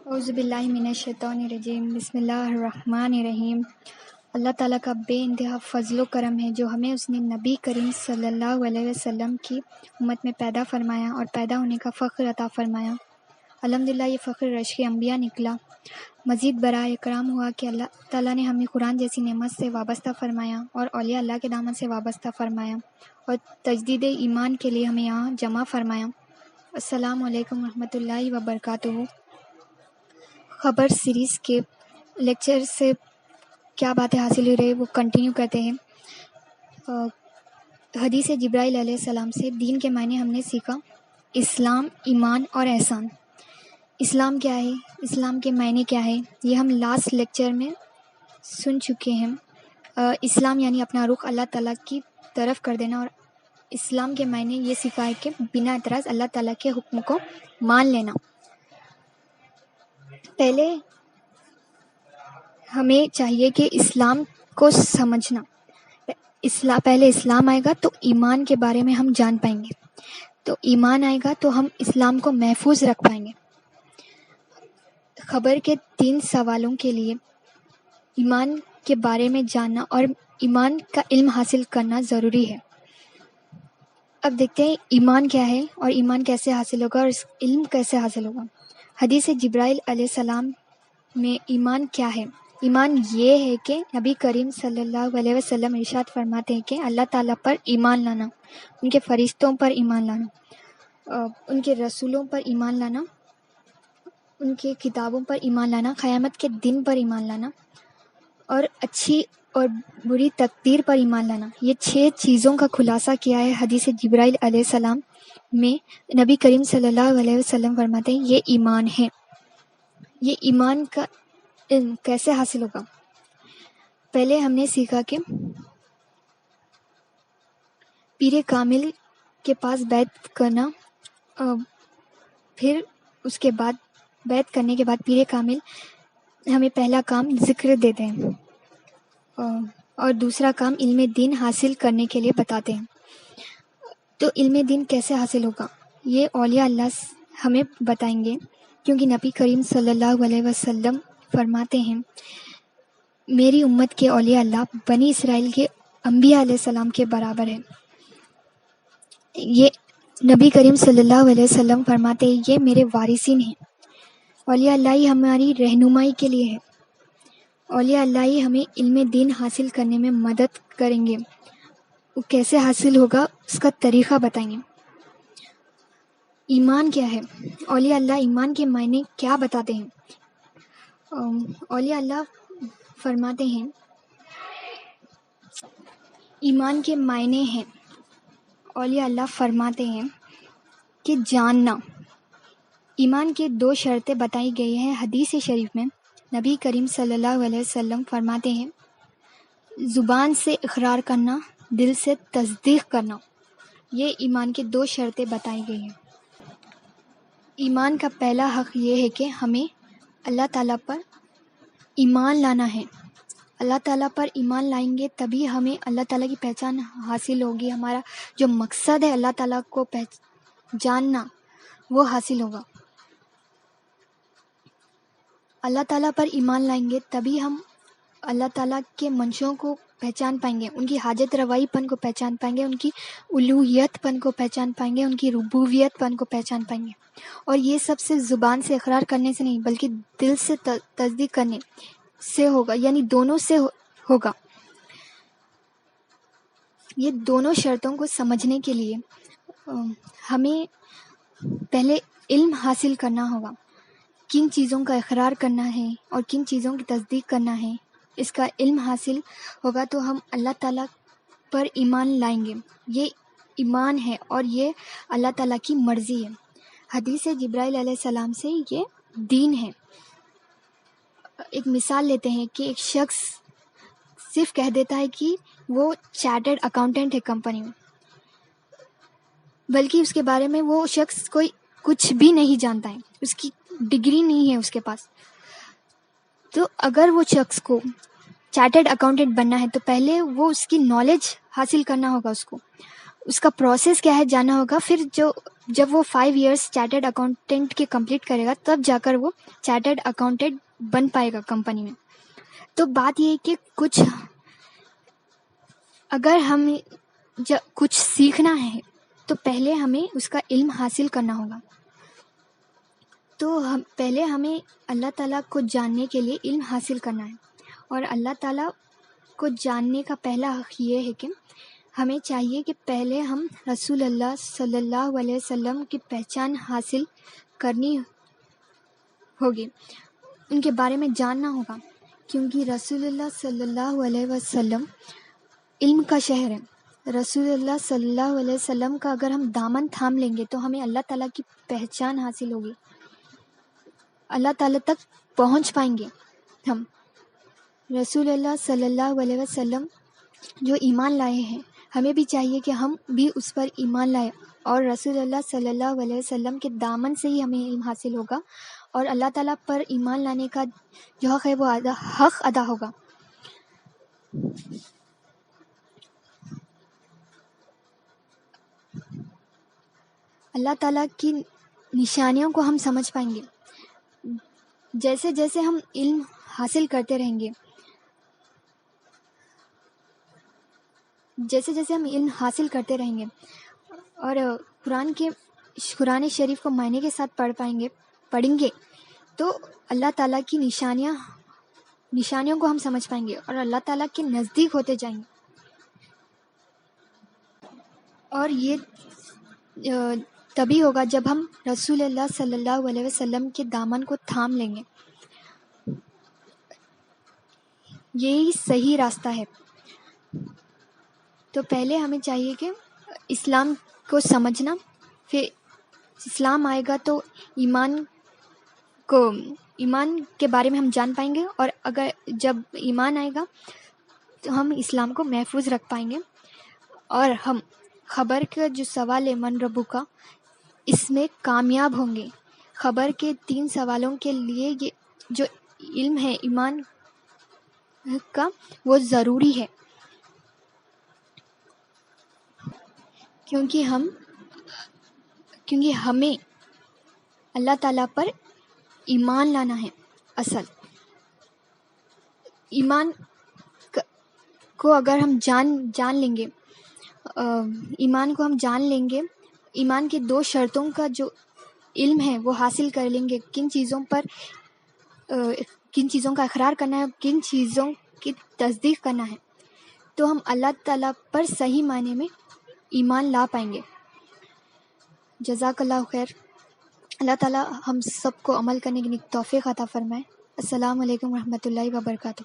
اعوذ باللہ من الشیطان الرجیم، بسم اللہ الرحمن الرحیم۔ اللہ تعالیٰ کا بے انتہا فضل و کرم ہے جو ہمیں اس نے نبی کریم صلی اللہ علیہ وسلم کی امت میں پیدا فرمایا اور پیدا ہونے کا فخر عطا فرمایا۔ الحمدللہ یہ فخر رشک انبیاء نکلا۔ مزید برائے کرام ہوا کہ اللہ تعالیٰ نے ہمیں قرآن جیسی نعمت سے وابستہ فرمایا اور اولیاء اللہ کے دامن سے وابستہ فرمایا اور تجدید ایمان کے لیے ہمیں یہاں جمع فرمایا۔ السلام علیکم ورحمۃ اللہ وبرکاتہ۔ خبر سیریز کے لیکچر سے کیا باتیں حاصل ہو رہی وہ کنٹینیو کرتے ہیں۔ حدیث جبرائیل علیہ السلام سے دین کے معنی ہم نے سیکھا، اسلام، ایمان اور احسان۔ اسلام کیا ہے، اسلام کے معنی کیا ہے، یہ ہم لاسٹ لیکچر میں سن چکے ہیں۔ اسلام یعنی اپنا رخ اللہ تعالیٰ کی طرف کر دینا، اور اسلام کے معنی یہ سیکھا ہے کہ بنا اعتراض اللہ تعالیٰ کے حکم کو مان لینا۔ پہلے ہمیں چاہیے کہ اسلام کو سمجھنا، پہلے اسلام آئے گا تو ایمان کے بارے میں ہم جان پائیں گے، تو ایمان آئے گا تو ہم اسلام کو محفوظ رکھ پائیں گے۔ خبر کے 3 سوالوں کے لیے ایمان کے بارے میں جاننا اور ایمان کا علم حاصل کرنا ضروری ہے۔ اب دیکھتے ہیں ایمان کیا ہے اور ایمان کیسے حاصل ہوگا اور اس علم کیسے حاصل ہوگا۔ حدیث جبرائیل علیہ السلام میں ایمان کیا ہے؟ ایمان یہ ہے کہ نبی کریم صلی اللہ علیہ وسلم ارشاد فرماتے ہیں کہ اللہ تعالیٰ پر ایمان لانا، ان کے فرشتوں پر ایمان لانا، ان کے رسولوں پر ایمان لانا، ان کے کتابوں پر ایمان لانا، قیامت کے دن پر ایمان لانا اور اچھی اور بری تقدیر پر ایمان لانا۔ یہ 6 چیزوں کا خلاصہ کیا ہے حدیث جبرائیل علیہ السلام میں۔ نبی کریم صلی اللہ علیہ وسلم فرماتے ہیں یہ ایمان ہے۔ یہ ایمان کا علم کیسے حاصل ہوگا؟ پہلے ہم نے سیکھا کہ پیر کامل کے پاس بیعت کرنا، پھر اس کے بعد بیعت کرنے کے بعد پیر کامل ہمیں پہلا کام ذکر دیتے ہیں اور دوسرا کام علم دین حاصل کرنے کے لیے بتاتے ہیں۔ تو علم دین کیسے حاصل ہوگا یہ اولیاء اللہ ہمیں بتائیں گے، کیونکہ نبی کریم صلی اللہ علیہ وسلم فرماتے ہیں میری امت کے اولیاء اللہ بنی اسرائیل کے انبیاء علیہ السلام کے برابر ہے۔ یہ نبی کریم صلی اللہ علیہ وسلم فرماتے ہیں یہ میرے وارثین ہیں۔ اولیاء اللہ ہی ہماری رہنمائی کے لیے ہے۔ اولیاء اللہ ہی ہمیں علم دین حاصل کرنے میں مدد کریں گے۔ وہ کیسے حاصل ہوگا اس کا طریقہ بتائیں گے۔ ایمان کیا ہے؟ اولیاء اللہ ایمان کے معنی کیا بتاتے ہیں؟ اولیاء اللہ فرماتے ہیں ایمان کے معنی ہیں، اولیاء اللہ فرماتے ہیں کہ جاننا۔ ایمان کے 2 شرطیں بتائی گئی ہیں حدیث شریف میں۔ نبی کریم صلی اللہ علیہ وسلم فرماتے ہیں زبان سے اقرار کرنا، دل سے تصدیق کرنا۔ یہ ایمان کے 2 شرطیں بتائی گئی ہیں۔ ایمان کا پہلا حق یہ ہے کہ ہمیں اللہ تعالیٰ پر ایمان لانا ہے۔ اللہ تعالیٰ پر ایمان لائیں گے تبھی ہمیں اللہ تعالیٰ کی پہچان حاصل ہوگی۔ ہمارا جو مقصد ہے اللہ تعالیٰ کو جاننا وہ حاصل ہوگا۔ اللہ تعالیٰ پر ایمان لائیں گے تبھی ہم اللہ تعالیٰ کے منشوں کو پہچان پائیں گے، ان کی حاجت روائی پن کو پہچان پائیں گے، ان کی الوہیت پن کو پہچان پائیں گے، ان کی ربوبیت پن کو پہچان پائیں گے۔ اور یہ سب سے زبان سے اقرار کرنے سے نہیں بلکہ دل سے تصدیق کرنے سے ہوگا، یعنی دونوں سے ہوگا۔ یہ دونوں شرطوں کو سمجھنے کے لیے ہمیں پہلے علم حاصل کرنا ہوگا، کن چیزوں کا اقرار کرنا ہے اور کن چیزوں کی تصدیق کرنا ہے۔ اس کا علم حاصل ہوگا تو ہم اللہ تعالیٰ پر ایمان لائیں گے۔ یہ ایمان ہے اور یہ اللہ تعالیٰ کی مرضی ہے۔ حدیث جبرائیل علیہ السلام سے یہ دین ہے۔ ایک مثال لیتے ہیں کہ ایک شخص صرف کہہ دیتا ہے کہ وہ چارٹرڈ اکاؤنٹنٹ ہے کمپنی میں، بلکہ اس کے بارے میں وہ شخص کوئی کچھ بھی نہیں جانتا ہے، اس کی ڈگری نہیں ہے اس کے پاس۔ تو اگر وہ شخص کو چارٹرڈ اکاؤنٹنٹ بننا ہے تو پہلے وہ اس کی نالج حاصل کرنا ہوگا، اس کا پروسیس کیا ہے جاننا ہوگا، پھر جو جب وہ 5 ایئرس چارٹرڈ اکاؤنٹنٹ کے کمپلیٹ کرے گا تب جا کر وہ چارٹرڈ اکاؤنٹنٹ بن پائے گا کمپنی میں. تو بات یہ ہے کہ اگر ہم کچھ سیکھنا ہے تو پہلے ہمیں اس کا علم حاصل کرنا ہوگا. تو پہلے ہمیں اللہ تعالیٰ کو جاننے کے لیے علم حاصل کرنا ہے. اور اللہ تعالیٰ کو جاننے کا پہلا حق یہ ہے کہ ہمیں چاہیے کہ پہلے ہم رسول اللہ صلی اللہ علیہ وسلم کی پہچان حاصل کرنی ہوگی، ان کے بارے میں جاننا ہوگا، کیونکہ رسول اللہ صلی اللہ علیہ وسلم علم کا شہر ہے. رسول اللہ صلی اللہ علیہ وسلم کا اگر ہم دامن تھام لیں گے تو ہمیں اللہ تعالیٰ کی پہچان حاصل ہوگی، اللہ تعالیٰ تک پہنچ پائیں گے ہم. رسول اللہ صلی اللہ علیہ وسلم جو ایمان لائے ہیں ہمیں بھی چاہیے کہ ہم بھی اس پر ایمان لائیں، اور رسول اللہ صلی اللہ علیہ وسلم کے دامن سے ہی ہمیں علم حاصل ہوگا اور اللہ تعالیٰ پر ایمان لانے کا جو حق ہے وہ حق ادا ہوگا. اللہ تعالیٰ کی نشانیوں کو ہم سمجھ پائیں گے جیسے جیسے ہم علم حاصل کرتے رہیں گے. اور قرآن شریف کو معنی کے ساتھ پڑھیں گے تو اللہ تعالیٰ کی نشانیوں کو ہم سمجھ پائیں گے اور اللہ تعالیٰ کے نزدیک ہوتے جائیں گے. اور یہ تبھی ہوگا جب ہم رسول اللہ صلی اللہ علیہ وسلم کے دامن کو تھام لیں گے. یہی صحیح راستہ ہے. تو پہلے ہمیں چاہیے کہ اسلام کو سمجھنا، پھر اسلام آئے گا تو ایمان کے بارے میں ہم جان پائیں گے، اور اگر جب ایمان آئے گا تو ہم اسلام کو محفوظ رکھ پائیں گے. اور ہم خبر کا جو سوال ہے من ربو کا، اس میں کامیاب ہوں گے. خبر کے 3 سوالوں کے لیے یہ جو علم ہے ایمان کا وہ ضروری ہے، کیونکہ ہمیں اللہ تعالیٰ پر ایمان لانا ہے. اصل ایمان کو اگر ہم جان لیں گے، ایمان کے 2 شرطوں کا جو علم ہے وہ حاصل کر لیں گے، کن چیزوں کا اقرار کرنا ہے، کن چیزوں کی تصدیق کرنا ہے، تو ہم اللہ تعالیٰ پر صحیح معنی میں ایمان لا پائیں گے. جزاک اللہ خیر. اللہ تعالیٰ ہم سب کو عمل کرنے کی توفیق عطا فرمائے. السلام علیکم ورحمۃ اللہ وبرکاتہ.